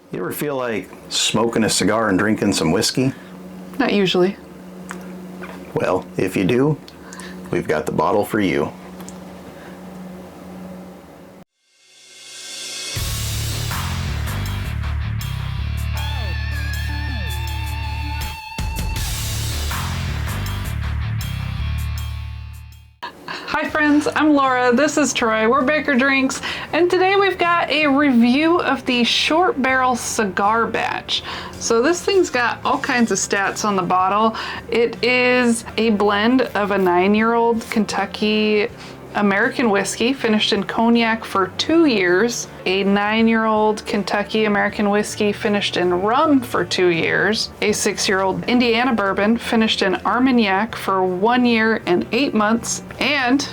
You ever feel like smoking a cigar and drinking some whiskey? Not usually. Well, if you do, we've got the bottle for you. Hi friends, I'm Laura, this is Troy, we're Baker Drinks, and today we've got a review of the Short Barrel Cigar Batch. So this thing's got all kinds of stats on the bottle. It is a blend of a 9-year-old Kentucky American whiskey finished in cognac for 2 years, a 9-year-old Kentucky American whiskey finished in rum for 2 years, a 6-year-old Indiana bourbon finished in Armagnac for 1 year and 8 months, and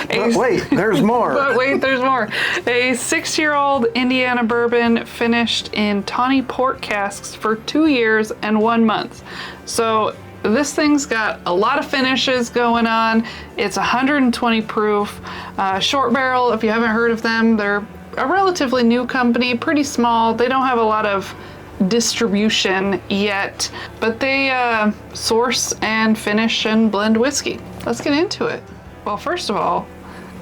But wait, there's more. But wait, there's more. A 6-year-old Indiana bourbon finished in tawny port casks for 2 years and 1 month. So this thing's got a lot of finishes going on. It's 120 proof. Short Barrel, if you haven't heard of them, they're a relatively new company, pretty small. They don't have a lot of distribution yet, but they source and finish and blend whiskey. Let's get into it. Well, first of all,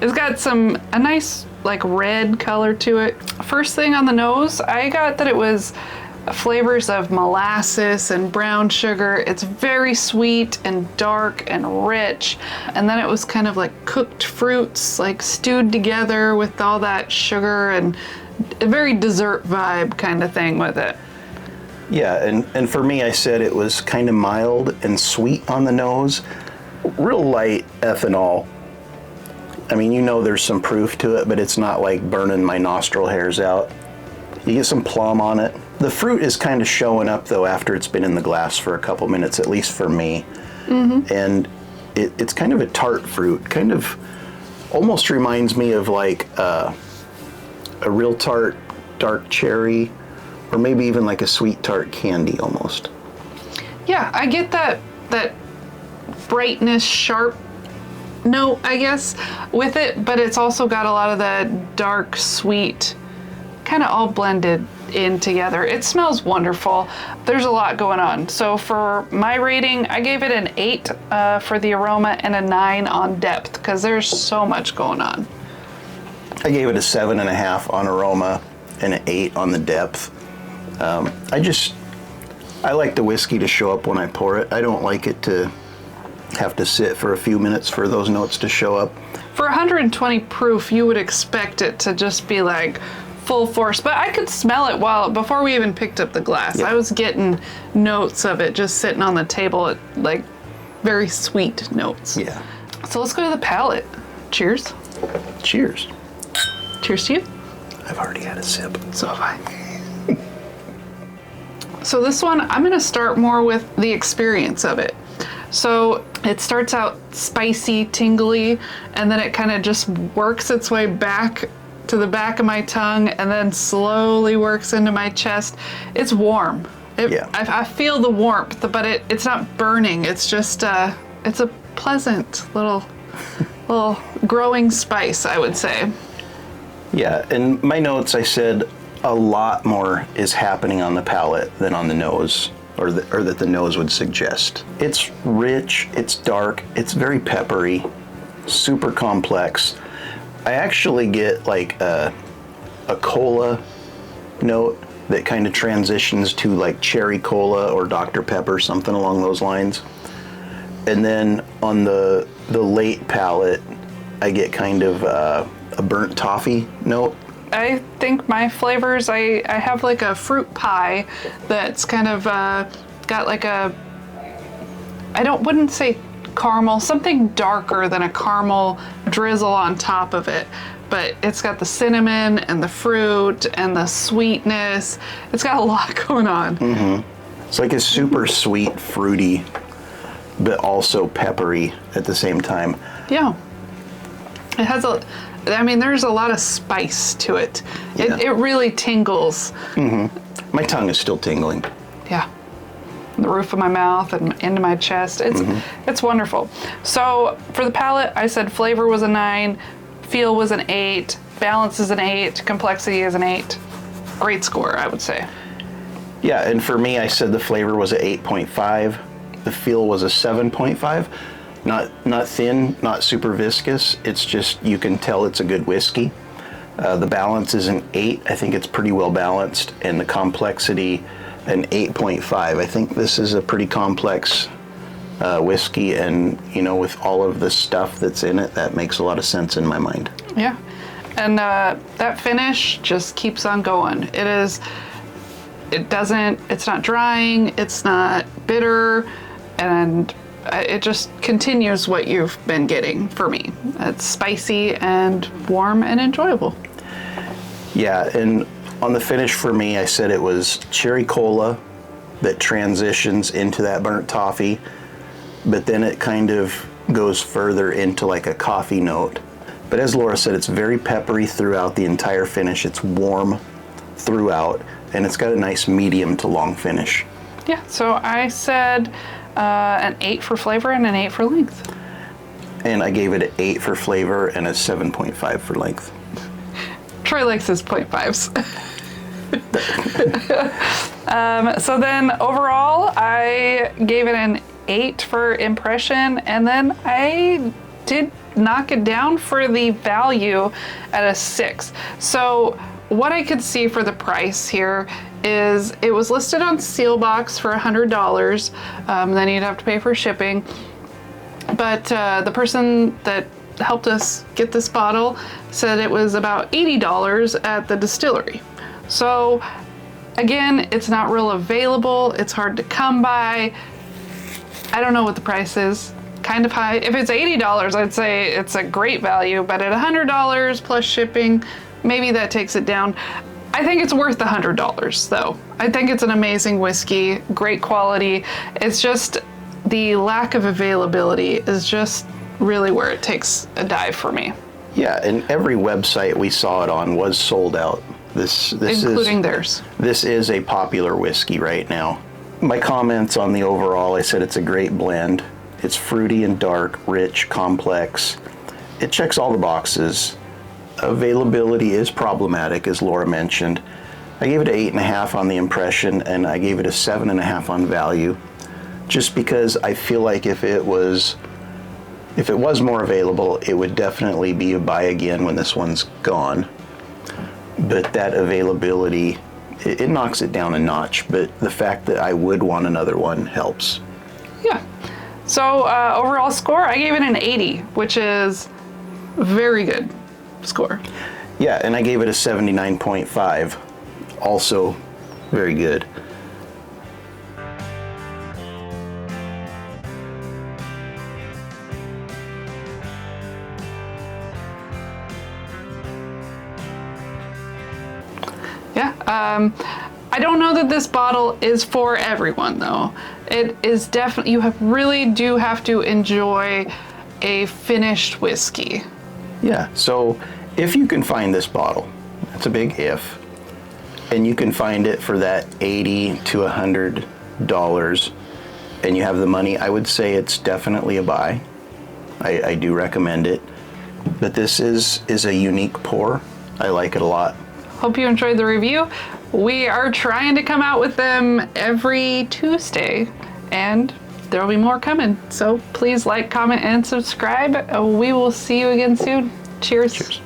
it's got a nice like red color to it. First thing on the nose, I got that it was flavors of molasses and brown sugar. It's very sweet and dark and rich. And then it was kind of like cooked fruits, like stewed together with all that sugar, and a very dessert vibe kind of thing with it. Yeah, and for me, I said it was kind of mild and sweet on the nose. Real light ethanol. I mean, you know there's some proof to it, but it's not like burning my nostril hairs out. You get some plum on it. The fruit is kind of showing up though after it's been in the glass for a couple minutes, at least for me. Mm-hmm. And it's kind of a tart fruit, kind of almost reminds me of like a real tart dark cherry, or maybe even like a sweet tart candy almost. Yeah, I get that brightness, sharp note, I guess, with it, but it's also got a lot of that dark, sweet, kind of all blended in together. It smells wonderful. There's a lot going on. So for my rating, I gave it an 8 for the aroma and a 9 on depth, because there's so much going on. I gave it a 7.5 on aroma and an 8 on the depth. I like the whiskey to show up when I pour it. I don't like it to have to sit for a few minutes for those notes to show up. For 120 proof, you would expect it to just be like full force, but I could smell it before we even picked up the glass. Yeah. I was getting notes of it just sitting on the table, like very sweet notes. Yeah. So let's go to the palate. Cheers. Cheers. Cheers to you. I've already had a sip. So have I. So this one, I'm gonna start more with the experience of it. So it starts out spicy, tingly, and then it kind of just works its way back to the back of my tongue, and then slowly works into my chest. It's warm. Yeah. I feel the warmth, but it's not burning. It's just it's a pleasant little growing spice, I would say. Yeah, in my notes I said a lot more is happening on the palate than on the nose, or that the nose would suggest. It's rich, it's dark, it's very peppery, super complex. I actually get like a cola note that kind of transitions to like cherry cola or Dr. Pepper, something along those lines. And then on the late palate, I get kind of a burnt toffee note. I think my flavors, I have like a fruit pie that's kind of got like wouldn't say caramel, something darker than a caramel drizzle on top of it. But it's got the cinnamon and the fruit and the sweetness. It's got a lot going on. Mm-hmm. It's like a super sweet, fruity, but also peppery at the same time. Yeah. It has there's a lot of spice to it. Yeah. It really tingles. Mm-hmm. My tongue is still tingling. Yeah. The roof of my mouth and into my chest. It's wonderful. So for the palate, I said flavor was a 9, feel was an 8, balance is an 8, complexity is an 8. great score, I would say. Yeah, and for me, I said the flavor was a 8.5. The feel was a 7.5. Not thin, not super viscous. It's just, you can tell it's a good whiskey. The balance is an 8. I think it's pretty well balanced. And the complexity, an 8.5. I think this is a pretty complex whiskey, and with all of the stuff that's in it, that makes a lot of sense in my mind. Yeah, and that finish just keeps on going. It's not drying, it's not bitter, and it just continues what you've been getting for me. It's spicy and warm and enjoyable. Yeah, and on the finish for me, I said it was cherry cola that transitions into that burnt toffee, but then it kind of goes further into like a coffee note. But as Laura said, it's very peppery throughout the entire finish. It's warm throughout, and it's got a nice medium to long finish. Yeah, so I said an 8 for flavor and an 8 for length. And I gave it an 8 for flavor and a 7.5 for length. Troy likes his 0.5s. So then overall, I gave it an 8 for impression, and then I did knock it down for the value at a 6. So what I could see for the price here is it was listed on Sealbox for $100. Then you'd have to pay for shipping. But the person that helped us get this bottle said it was about $80 at the distillery. So again, it's not real available. It's hard to come by. I don't know what the price is. Kind of high. If it's $80, I'd say it's a great value, but at $100 plus shipping, maybe that takes it down. I think it's worth the $100 though. I think it's an amazing whiskey, great quality. It's just the lack of availability is just really where it takes a dive for me. Yeah, and every website we saw it on was sold out. This including theirs. This is a popular whiskey right now. My comments on the overall, I said it's a great blend. It's fruity and dark, rich, complex. It checks all the boxes. Availability is problematic, as Laura mentioned. I gave it an 8.5 on the impression, and I gave it a 7.5 on value, just because I feel like if it was more available, it would definitely be a buy again when this one's gone. But that availability, it knocks it down a notch, but the fact that I would want another one helps. Yeah. So overall score, I gave it an 80, which is very good score. Yeah, and I gave it a 79.5, also very good. Yeah, I don't know that this bottle is for everyone though. It is definitely, you really do have to enjoy a finished whiskey. Yeah, so if you can find this bottle, that's a big if, and you can find it for that $80 to $100 and you have the money, I would say it's definitely a buy. I do recommend it. But this is a unique pour. I like it a lot. Hope you enjoyed the review. We are trying to come out with them every Tuesday, and there will be more coming. So please like, comment, and subscribe. We will see you again soon. Cheers. Cheers.